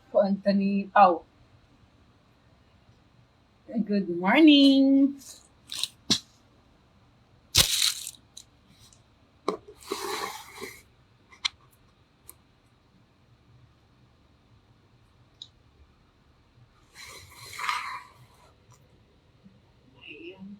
Po Anthony Pau. Good morning. Ayan.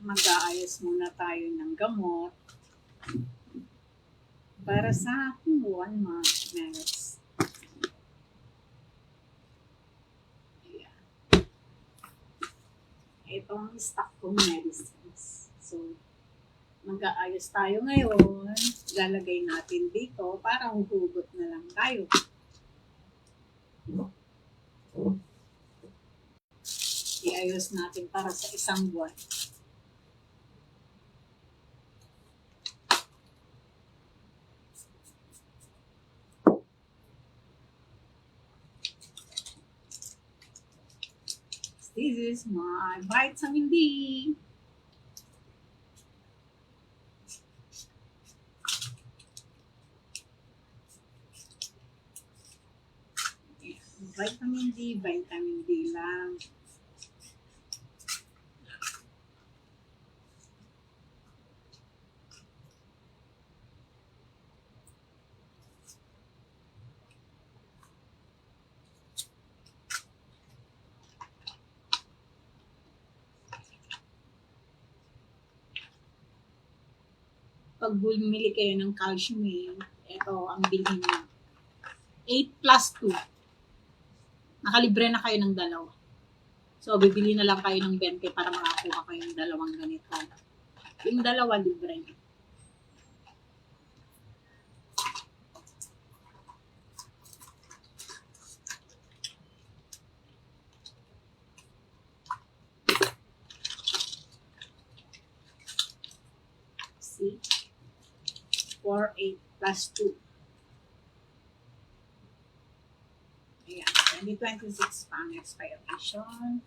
Mag-aayos muna tayo ng gamot para sa aking 1 month meds. Ayan. Ito ang stock kong medicines. So, mag-aayos tayo ngayon. Lalagay natin dito para huhugot na lang tayo. Iayos natin para sa 1 buwan. This is my vitamin D. Vitamin D lang. Pag bumili kayo ng calcium, ito ang bilhin nyo. 8+2. Nakalibre na kayo ng 2. So, bibili na lang kayo ng 20 para makakuha kayo ng 2 ganito. Yung 2, libre. See? 4+8+2. Ayan. 2026 pa ang expiration.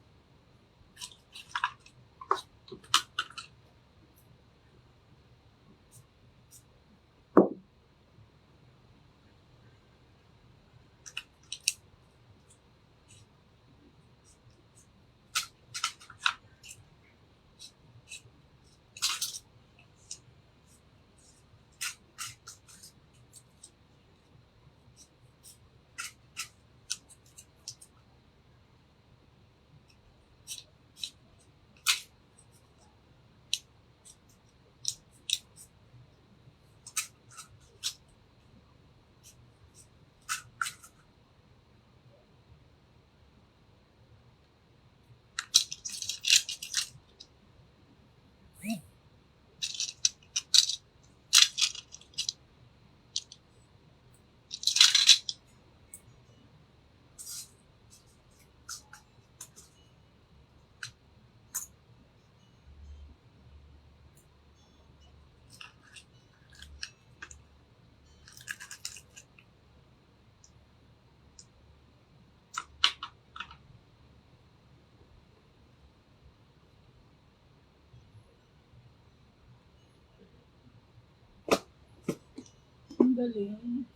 Ang galing.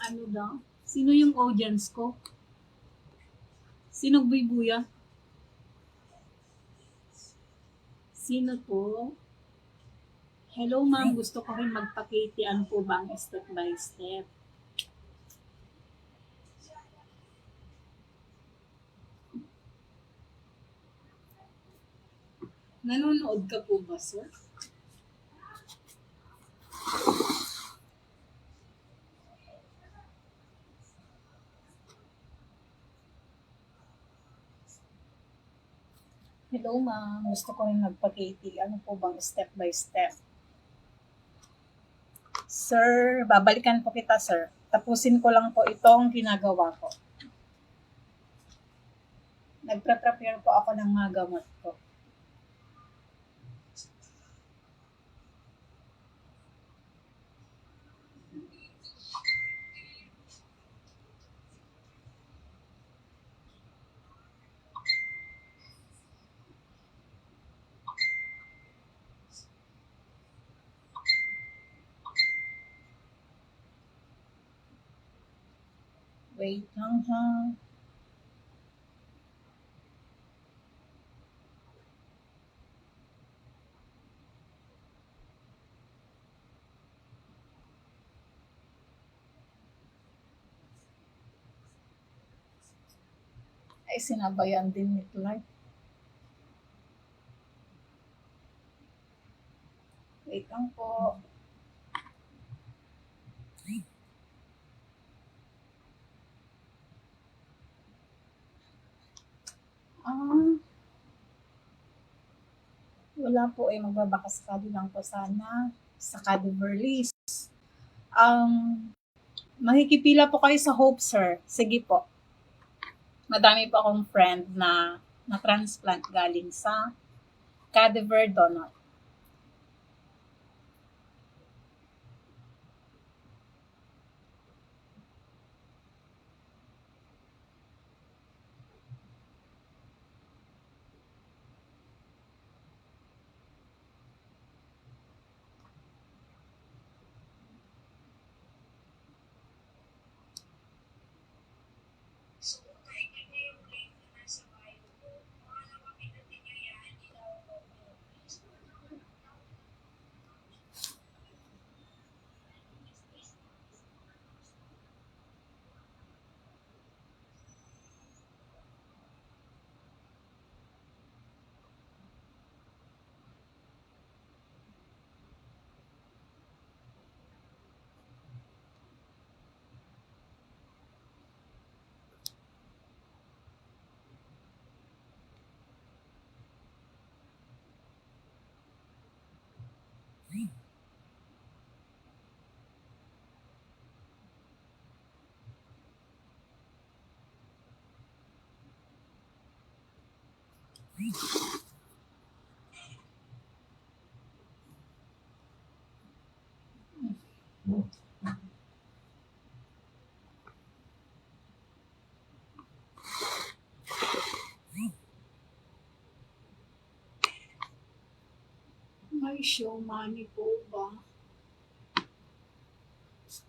Ano daw? Sino yung audience ko? Sino buya? Sino po? Hello ma'am, gusto ko rin magpakitian po ba ang step by step? Nanonood ka po ba, sir? Hello, ma'am. Gusto ko rin magpa-KT. Ano po bang step by step? Sir, babalikan po kita, sir. Tapusin ko lang po itong ginagawa ko. Nagpre-prepare po ako ng mga gamot ko. Wait lang ha. Ay, sinabayan din ni Clark. Wait lang po. Ah, wala po eh. Magbabakas-kali lang po sana sa Cadiverly. Makikipila po kayo sa Hope, sir. Sige po. Madami po akong friend na na-transplant galing sa Cadiver Donut. May show money po ba?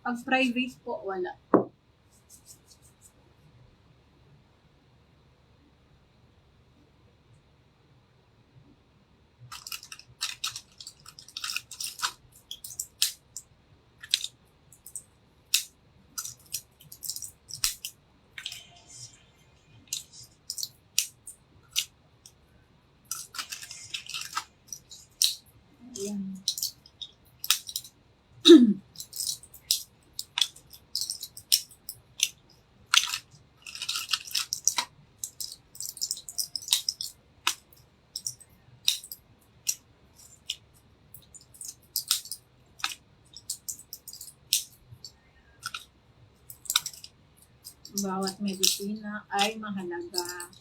Pag private po, wala. Ayan. Bawat medisina ay mahalaga.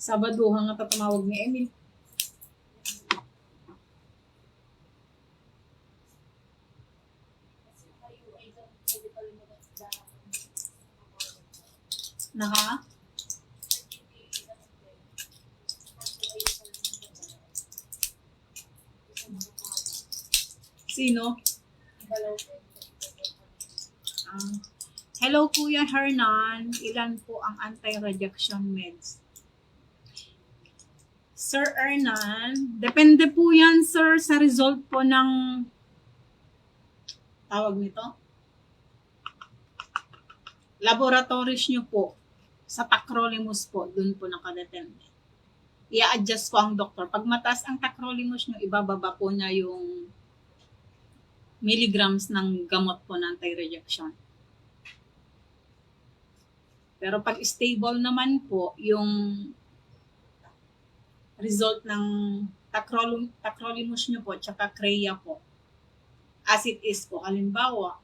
Sabaduhan nga tatumawag ni Emil. Naka? Sino? Hello Kuya Hernan, ilan po ang anti-rejection meds? Sir Hernan, depende po yan sir sa result po ng tawag nito. Laboratories nyo po sa tacrolimus po, dun po nakadepende. I-adjust po ang doktor. Pag mataas ang tacrolimus nyo, ibababa po niya yung milligrams ng gamot po ng anti-rejection. Pero pag stable naman po, yung result ng tacrolimus nyo po, tsaka Creya po, as it is po, halimbawa,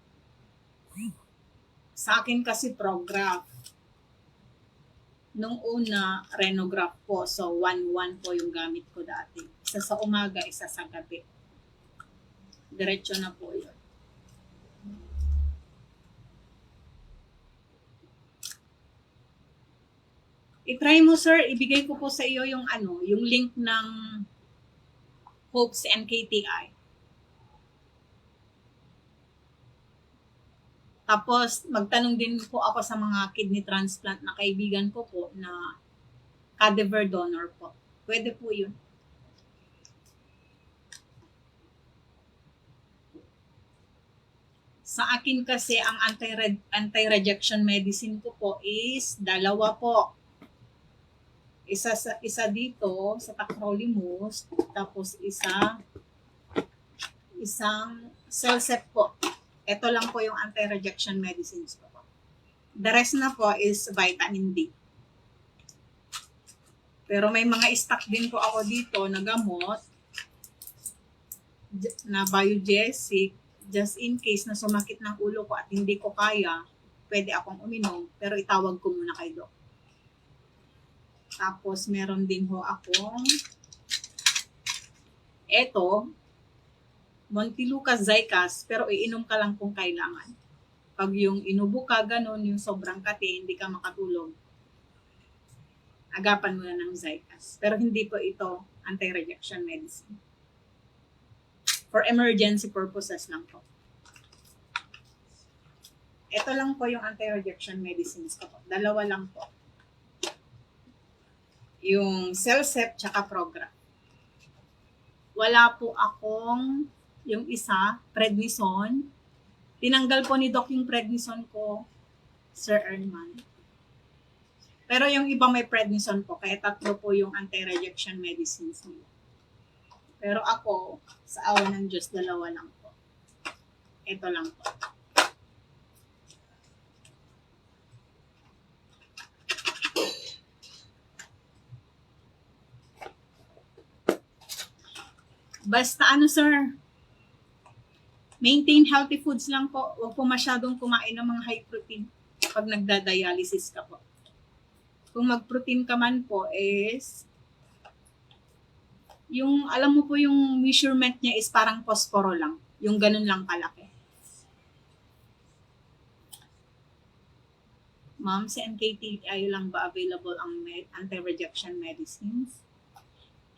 sa akin kasi Prograf. Nung una, Renograph po. So, 1-1 po yung gamit ko dati. Isa sa umaga, isa sa gabi. Diretso na po yun. I-try mo, sir. Ibigay ko po sa iyo yung yung link ng Hopes NKTI. Tapos, magtanong din po ako sa mga kidney transplant na kaibigan ko po na cadaver donor po. Pwede po yun. Sa akin kasi, ang anti-rejection medicine ko po is dalawa po. Isa dito sa tacrolimus, tapos isang Celsep po. Ito lang po yung anti-rejection medicines ko. The rest na po is vitamin D. Pero may mga stock din po ako dito na gamot na biogesic, just in case na sumakit ng ulo ko at hindi ko kaya, pwede akong uminom, pero itawag ko muna kay Doc. Tapos meron din ho akong Montelukast Zicas, pero iinom ka lang kung kailangan. Pag yung inubo ka, ganun, yung sobrang kati, hindi ka makatulog, agapan mo na ng Zicas. Pero hindi po ito anti-rejection medicine. For emergency purposes lang po. Ito lang po yung anti-rejection medicines ko po. Dalawa lang po. Yung Celsep tsaka Prograf. Wala po akong yung isa, prednisone. Tinanggal po ni Doc yung prednisone ko, Sir Erman. Pero yung iba may prednisone po, kaya 3 po yung anti-rejection medicines nila. Pero ako, sa awa ng Diyos, 2 lang po. Ito lang po. Basta sir, maintain healthy foods lang po. Huwag po masyadong kumain ng mga high protein pag nagda-dialysis ka po. Kung mag-protein ka man po is, yung, alam mo po yung measurement niya is parang posporo lang. Yung ganun lang kalaki. Ma'am, sa NKTI lang ba available ang anti-rejection medicines?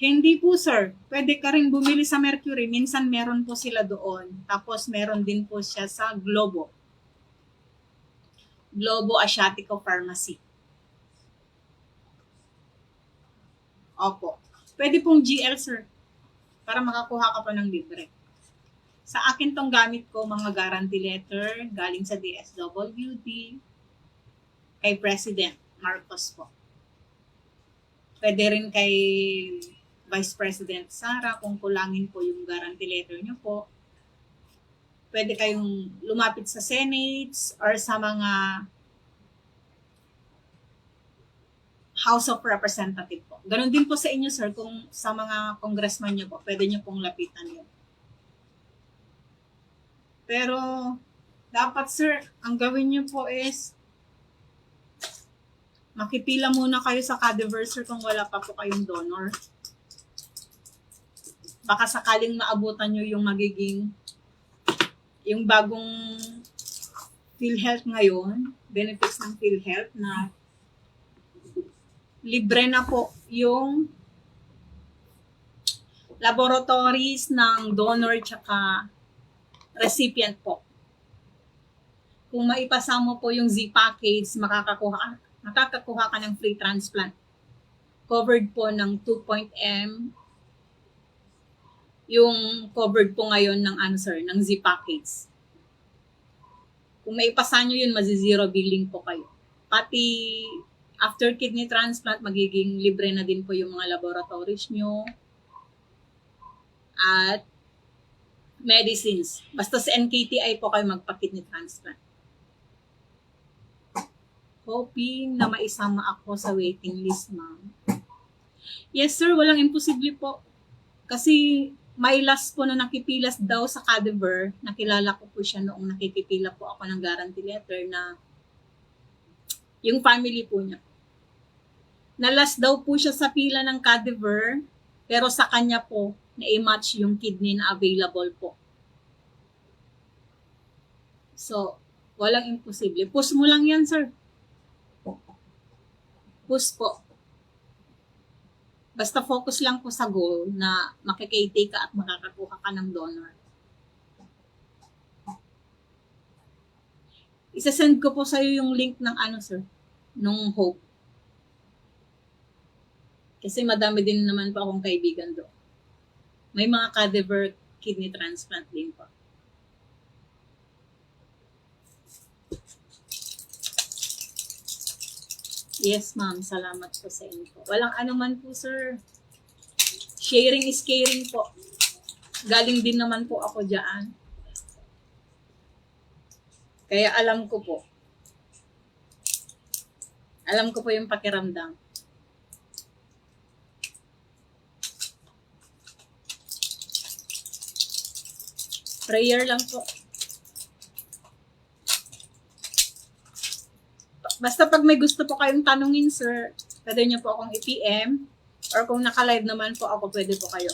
Hindi po sir, pwede ka rin bumili sa Mercury, minsan meron po sila doon. Tapos meron din po siya sa Globo Asiatico Pharmacy. Opo. Pwede pong GL sir, para makakuha ka pa ng libre. Sa akin tong gamit ko, mga guarantee letter, galing sa DSWD, kay President Marcos po. Pwede rin kay Vice President Sara, kung kulangin po yung guarantee letter nyo po. Pwede kayong lumapit sa Senate or sa mga House of Representative po. Ganon din po sa inyo, sir, kung sa mga congressman nyo po, pwede nyo pong lapitan yun. Pero, dapat, sir, ang gawin nyo po is Makipila muna kayo sa Cadiverse kung wala pa po kayong donor. Baka sakaling maabutan nyo yung magiging, yung bagong PhilHealth ngayon, benefits ng PhilHealth na libre na po yung laboratories ng donor tsaka recipient po. Kung maipasa mo po yung Z-package, makakakuha ka ng free transplant. Covered po ng 2.M. Yung covered po ngayon ng ng Z-package. Kung maipasa nyo yun, mazi-zero billing po kayo. Pati after kidney transplant, magiging libre na din po yung mga laboratories nyo. At medicines. Basta sa NKTI po kayo magpa-kidney transplant. Hoping na maisama ako sa waiting list, ma'am. Yes, sir. Walang imposible po. Kasi may last po na nakipilas daw sa Cadiver. Nakilala ko po siya noong nakikipila po ako ng guarantee letter na yung family po niya. Nalas daw po siya sa pila ng Cadiver, pero sa kanya po, na-match yung kidney na available po. So, walang imposible. Push mo lang yan, sir. Push po. Basta focus lang po sa goal na makikitake ka at makakakuha ka ng donor. Isasend ko po sa'yo yung link ng sir, nung Hope. Kasi madami din naman po akong kaibigan doon. May mga Cadiver kidney transplant din po. Yes, ma'am. Salamat po sa inyo. Walang anuman po, sir. Sharing is caring po. Galing din naman po ako dyan. Kaya alam ko po. Alam ko po yung pakiramdam. Prayer lang po. Basta pag may gusto po kayong tanungin, sir, pwede nyo po akong i-PM or kung naka-live naman po ako, pwede po kayo.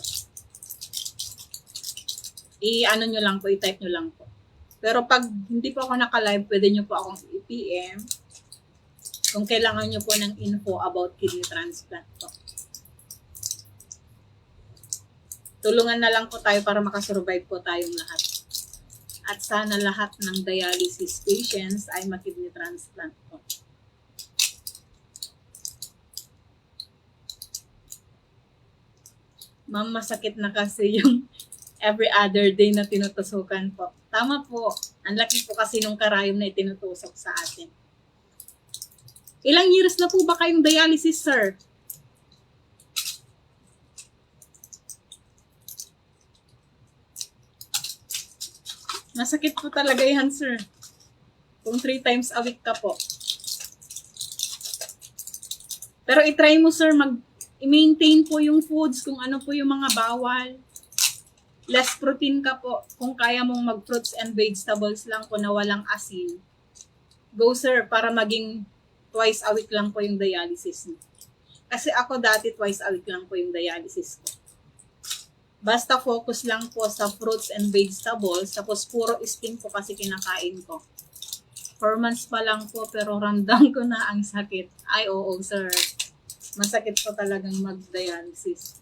I-ano nyo lang po, i-type nyo lang po. Pero pag hindi po ako naka-live, pwede nyo po akong i-PM kung kailangan nyo po ng info about kidney transplant po. Tulungan na lang po tayo para makasurvive po tayong lahat. At sana lahat ng dialysis patients ay makidney transplant po. Ma'am, masakit na kasi yung every other day na tinutusukan po. Tama po. Ang laki po kasi nung karayom na itinutusok sa atin. Ilang years na po ba kayong dialysis, sir? Masakit po talaga yan, sir. Kung 3 times a week ka po. Pero itry mo, sir, i-maintain po yung foods, kung ano po yung mga bawal. Less protein ka po. Kung kaya mong mag-fruits and vegetables lang po na walang asin. Go, sir, para maging twice a week lang po yung dialysis mo. Kasi ako dati twice a week lang po yung dialysis ko. Basta focus lang po sa fruits and vegetables. Tapos puro steam po kasi kinakain ko. 4 months pa lang po pero ramdam ko na ang sakit. Ay, oo, sir. Masakit po talagang mag-dialysis.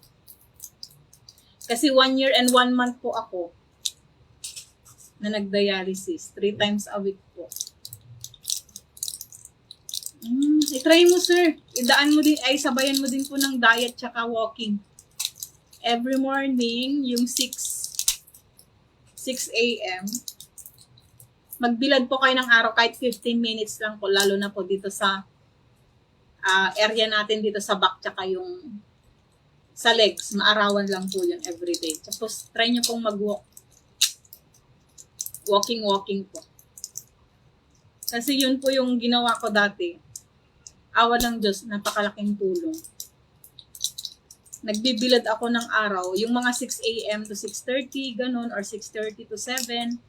Kasi 1 year and 1 month po ako na nag-dialysis. 3 times a week po. I-try mo, sir. Idaan mo din, ay sabayan mo din po ng diet tsaka walking. Every morning, yung 6 a.m., magbilad po kayo ng araw kahit 15 minutes lang po, lalo na po dito sa area natin dito sa back tsaka yung sa legs. Maarawan lang po yun everyday. Tapos, try nyo pong mag-walk. Walking po. Kasi yun po yung ginawa ko dati. Awa ng Diyos, napakalaking tulong. Nagbibilad ako ng araw, yung mga 6 a.m. to 6:30, ganun, or 6:30 to 7.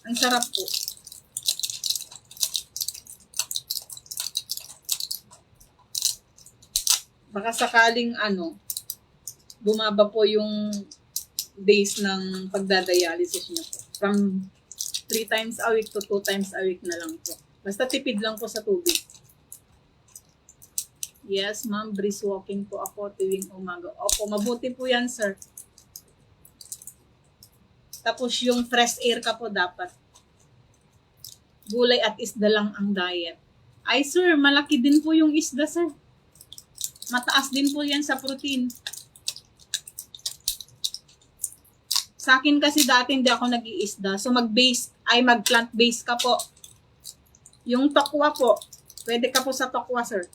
Ang sarap po. baka sakaling bumaba po yung days ng pagdadialysis niyo po. From 3 times a week to 2 times a week na lang po. Basta tipid lang po sa tubig. Yes, ma'am. Brisk walking po ako tuwing umaga. Opo, mabuti po yan, sir. Tapos yung fresh air ka po dapat. Gulay at isda lang ang diet. Ay, sir, malaki din po yung isda, sir. Mataas din po yan sa protein. Sa akin kasi dati hindi ako nag-iisda. So mag-plant-based ka po. Yung tokwa po, pwede ka po sa tokwa, sir.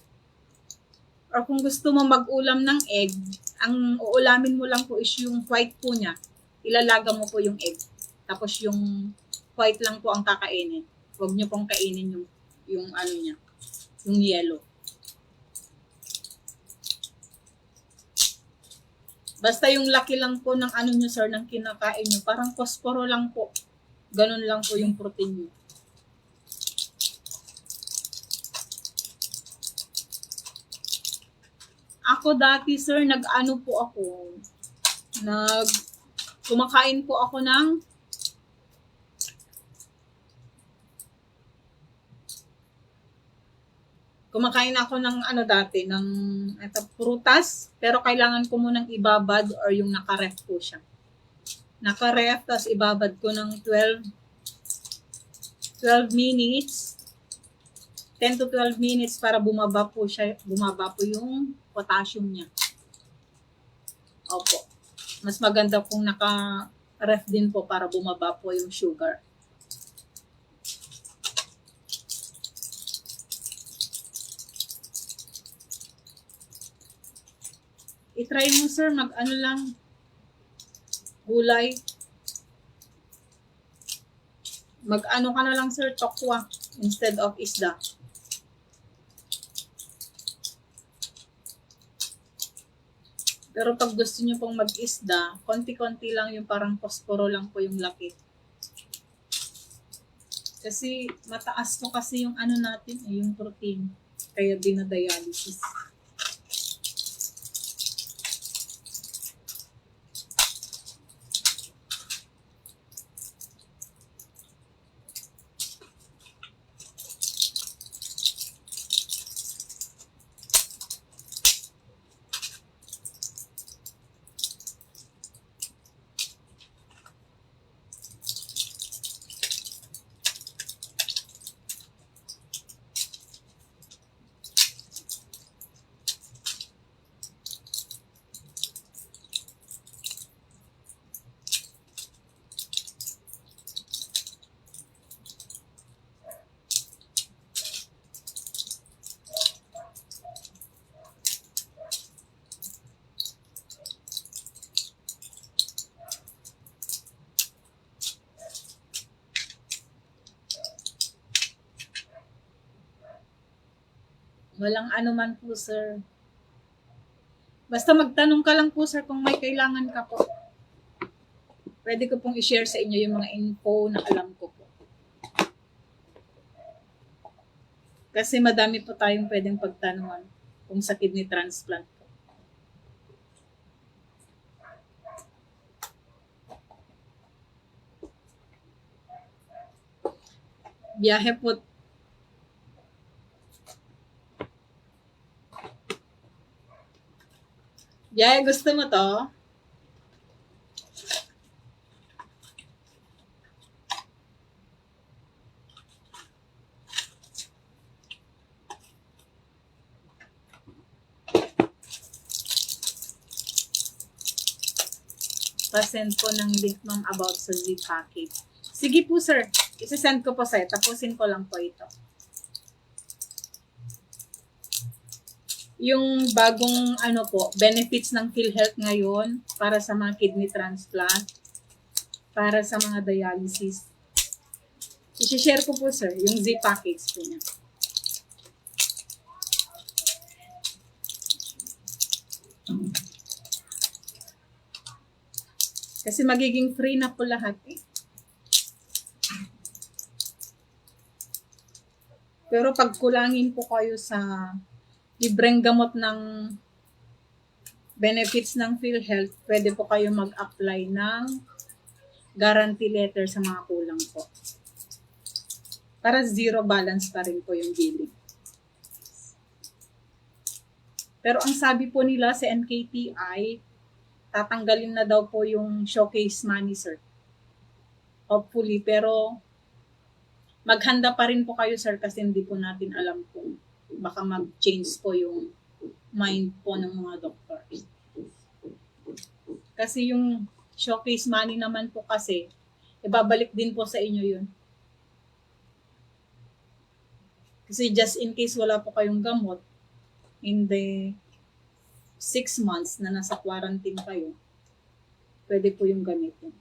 Or kung gusto mo mag-ulam ng egg, ang uulamin mo lang po is yung white po niya. Ilalaga mo po yung egg. Tapos yung white lang po ang kakainin. Huwag nyo pong kainin yung ano niya, yung yellow. Basta yung laki lang po ng ano nyo, sir, ng kinakain nyo. Parang posporo lang po. Ganun lang po yung protein nyo. Ako dati, sir, kumakain po ako ng prutas, pero kailangan ko munang ibabad or yung naka-ref po siya. Naka-ref, tapos ibabad ko ng 12 minutes, 10 to 12 minutes para bumaba po yung potassium niya. Opo. Mas maganda kung naka-ref din po para bumaba po yung sugar. I-try mo, sir, gulay. Ka na lang, sir, tokwa instead of isda. Pero pag gusto nyo pong mag-isda, konti-konti lang yung parang posporo lang po yung laki. Kasi mataas po kasi yung natin, yung protein. Kaya dinadialysis. Walang anuman po, sir. Basta magtanong ka lang po, sir, kung may kailangan ka po. Pwede ko pong i-share sa inyo yung mga info na alam ko po. Kasi madami po tayong pwedeng pagtanungan kung sa kidney transplant po. Biyahe po. Biyahe, gusto mo to? Pa-send po ng link, ma'am, about sa Z package. Sige po, sir. Isasend ko po sa'yo. Tapusin ko lang po ito. Yung bagong benefits ng PhilHealth ngayon para sa mga kidney transplant, para sa mga dialysis. I-share ko po, sir, yung Z package po niya. Kasi magiging free na po lahat eh. Pero pag kulangin po kayo sa libreng gamot ng benefits ng PhilHealth, pwede po kayo mag-apply ng guarantee letter sa mga kulang po. Para zero balance pa rin po yung billing. Pero ang sabi po nila sa NKTI, tatanggalin na daw po yung showcase money, sir. Hopefully, pero maghanda pa rin po kayo, sir, kasi hindi po natin alam kung baka mag-change po yung mind po ng mga doctors. Kasi yung showcase money naman po kasi, ibabalik din po sa inyo yun. Kasi just in case wala po kayong gamot, in the 6 months na nasa quarantine kayo, pwede po yung gamitin.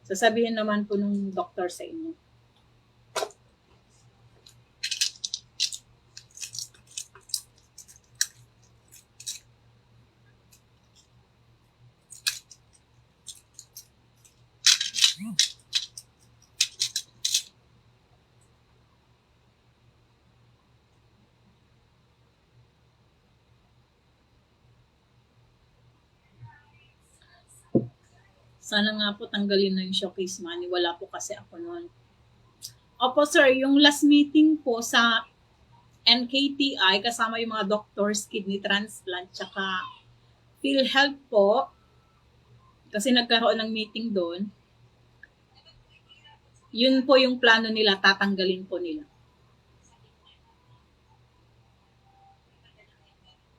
Sasabihin naman po nung doctor sa inyo. Sana nga po tanggalin na yung showcase money. Wala po kasi ako noon. Opo sir, yung last meeting po sa NKTI kasama yung mga doctors, kidney transplant, tsaka PhilHealth po, kasi nagkaroon ng meeting doon, yun po yung plano nila, tatanggalin po nila.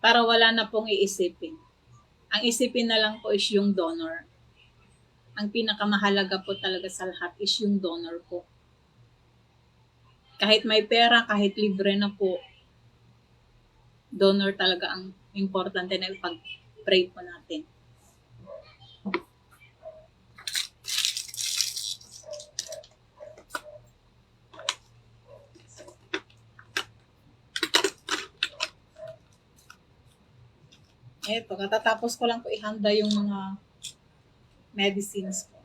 Para wala na pong iisipin. Ang isipin na lang po is yung donor. Ang pinakamahalaga po talaga sa lahat is yung donor po. Kahit may pera, kahit libre na po, donor talaga ang importante na ipag-pray po natin. Eto, katatapos ko lang po ihanda yung mga medicines po.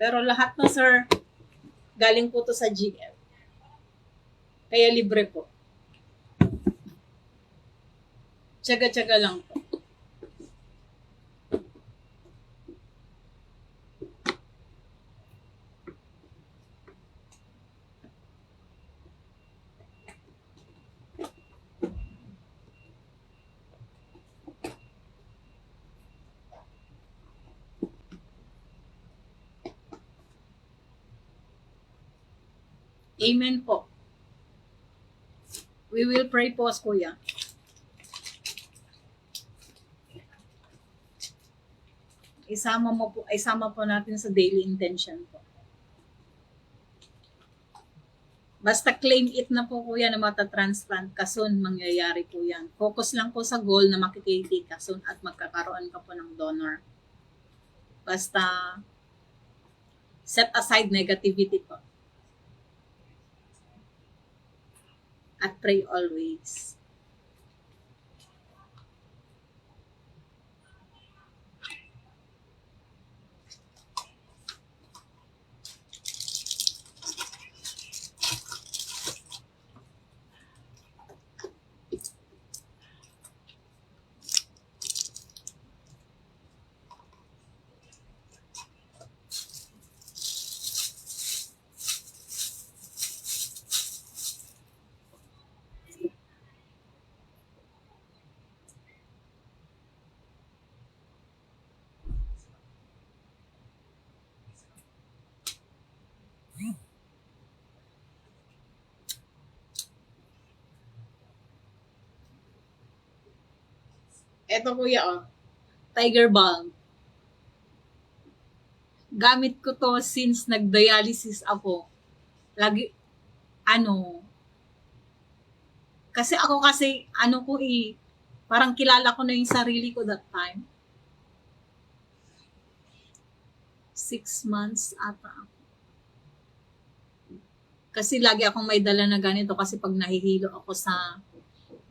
Pero lahat na sir, galing po to sa GF. Kaya libre po. Tsaga-tsaga lang po. Amen po. We will pray po, kuya. Isama po natin sa daily intention po. Basta claim it na po kuya na mata-transplant ka soon, mangyayari po yan. Focus lang po sa goal na makikiti ka soon at magkakaroon ka po ng donor. Basta set aside negativity po. At pray always. Eto kuya Tiger Balm. Gamit ko to since nag-dialysis ako. Lagi, kasi parang kilala ko na yung sarili ko that time. 6 months ata ako. Kasi lagi akong may dala na ganito kasi pag nahihilo ako sa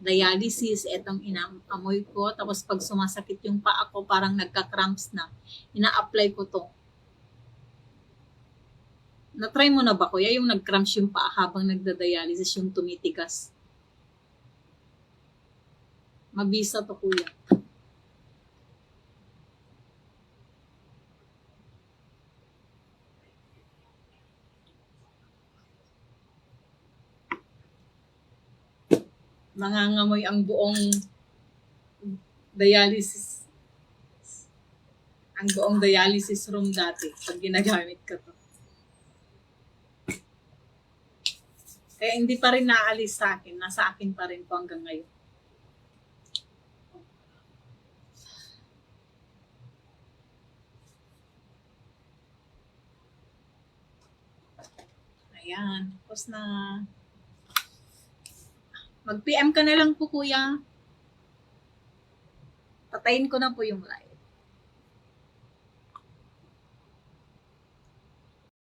dialysis, etong inaamoy ko. Tapos pag sumasakit yung paa ko, parang nagka-cramps na. Ina-apply ko to. Na-try mo na ba kuya yung nag-cramps yung paa habang nagda-dialysis, yung tumitigas? Mabisa to kuya. Nangangamoy ang buong dialysis. Ang buong dialysis room dati pag ginagamit ko to. Kaya hindi pa rin naalis sa akin. Nasa akin pa rin po hanggang ngayon. Ayan. Tapos na. Mag-PM ka na lang po, kuya. Patayin ko na po yung live.